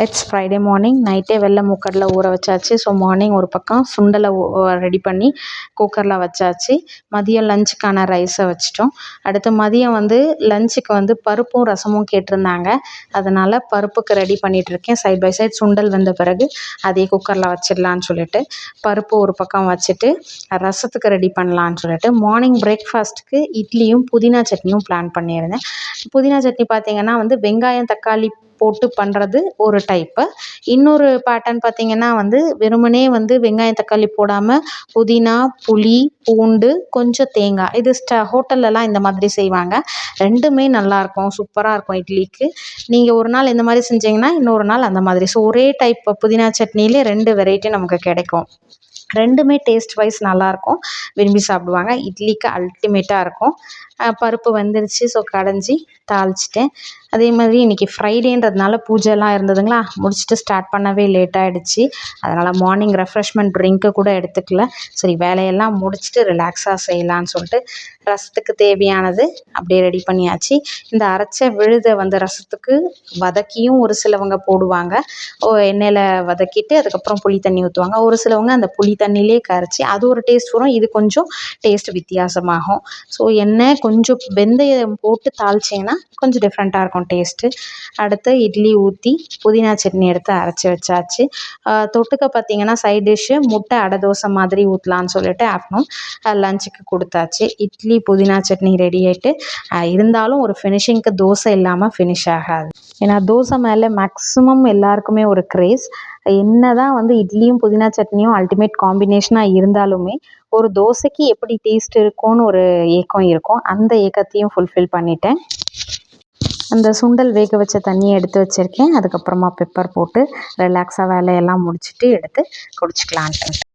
It's Friday morning. நைட்டே வெள்ளை மூக்கடலை ஊற வச்சாச்சு. ஸோ மார்னிங் ஒரு பக்கம் சுண்டலை ரெடி பண்ணி குக்கரில் வச்சாச்சு. மதியம் லஞ்சுக்கான ரைஸை வச்சிட்டோம். அடுத்து மதியம் லஞ்சுக்கு பருப்பும் ரசமும் கேட்டிருந்தாங்க. அதனால் பருப்புக்கு ரெடி பண்ணிகிட்ருக்கேன். சைட் பை சைட் சுண்டல் வந்த பிறகு அதே குக்கரில் வச்சிடலான்னு சொல்லிட்டு பருப்பு ஒரு பக்கம் வச்சுட்டு ரசத்துக்கு ரெடி பண்ணலான்னு சொல்லிட்டு மார்னிங் பிரேக்ஃபாஸ்ட்டுக்கு இட்லியும் புதினா சட்னியும் பிளான் பண்ணியிருந்தேன். புதினா சட்னி பார்த்திங்கன்னா வெங்காயம் தக்காளி போட்டு பண்ணுறது ஒரு டைப்பு. இன்னொரு பேட்டர்ன் பார்த்திங்கன்னா வெறுமனே வெங்காயம் தக்காளி போடாமல் புதினா புளி பூண்டு கொஞ்சம் தேங்காய் இது ஹோட்டல்லலாம் இந்த மாதிரி செய்வாங்க. ரெண்டுமே நல்லாயிருக்கும், சூப்பராக இருக்கும் இட்லிக்கு. நீங்கள் ஒரு நாள் இந்த மாதிரி செஞ்சிங்கன்னா இன்னொரு நாள் அந்த மாதிரி. ஸோ ஒரே டைப் புதினா சட்னிலே 2 வெரைட்டி நமக்கு கிடைக்கும். ரெண்டுமே டேஸ்ட் வைஸ் நல்லாயிருக்கும், விரும்பி சாப்பிடுவாங்க. இட்லிக்கு அல்டிமேட்டாக இருக்கும். பருப்பு வந்துருச்சு. ஸோ கடைஞ்சி தாளிச்சிட்டேன். அதே மாதிரி இன்றைக்கி ஃப்ரைடேன்றதுனால பூஜைலாம் இருந்ததுங்களா, முடிச்சுட்டு ஸ்டார்ட் பண்ணவே லேட் ஆகிடுச்சு. அதனால் மார்னிங் ரெஃப்ரெஷ்மெண்ட் ட்ரிங்க்கு கூட எடுத்துக்கல. சரி வேலையெல்லாம் முடிச்சுட்டு ரிலாக்ஸாக செய்யலான்னு சொல்லிட்டு ரசத்துக்கு தேவையானது அப்படியே ரெடி பண்ணியாச்சு. இந்த அரைச்ச விழுதை ரசத்துக்கு வதக்கியும் ஒரு சிலவங்க போடுவாங்க. எண்ணெயில் வதக்கிட்டு அதுக்கப்புறம் புளி தண்ணி ஊற்றுவாங்க. ஒரு சிலவங்க அந்த புளி தண்ணியிலே கரைச்சி அது ஒரு டேஸ்ட் வரும். இது கொஞ்சம் டேஸ்ட் வித்தியாசமாகும். ஸோ எண்ணெய் கொஞ்சம் வெந்தயம் போட்டு தாளிச்சிங்கன்னா கொஞ்சம் டிஃப்ரெண்ட்டாக இருக்கும் டேஸ்ட்டு. அடுத்து இட்லி ஊற்றி புதினா சட்னி எடுத்து அரைச்சி வச்சாச்சு. தொட்டுக்க பார்த்திங்கன்னா சைட் டிஷ்ஷு முட்டை அடை தோசை மாதிரி ஊற்றலான்னு சொல்லிட்டு ஆஃப்டர்நூன் லஞ்சுக்கு கொடுத்தாச்சு. இட்லி புதினா சட்னி ரெடி ஆகிட்டு இருந்தாலும் ஒரு ஃபினிஷிங்க்கு தோசை இல்லாமல் ஃபினிஷ் ஆகாது. ஏன்னா தோசை மேலே மேக்ஸிமம் எல்லாருக்குமே ஒரு க்ரேஸ். என்ன தான் இட்லியும் புதினா சட்னியும் அல்டிமேட் காம்பினேஷனாக இருந்தாலுமே ஒரு தோசைக்கு எப்படி டேஸ்ட் இருக்கும்னு ஒரு ஏக்கம் இருக்கும். அந்த ஏக்கத்தையும் ஃபுல்ஃபில் பண்ணிட்டேன். அந்த சுண்டல் வேக வச்ச தண்ணியை எடுத்து வச்சுருக்கேன். அதுக்கப்புறமா பெப்பர் போட்டு ரிலாக்ஸாக வேலையெல்லாம் முடிச்சுட்டு எடுத்து குடிச்சிக்கலான்ட்டு.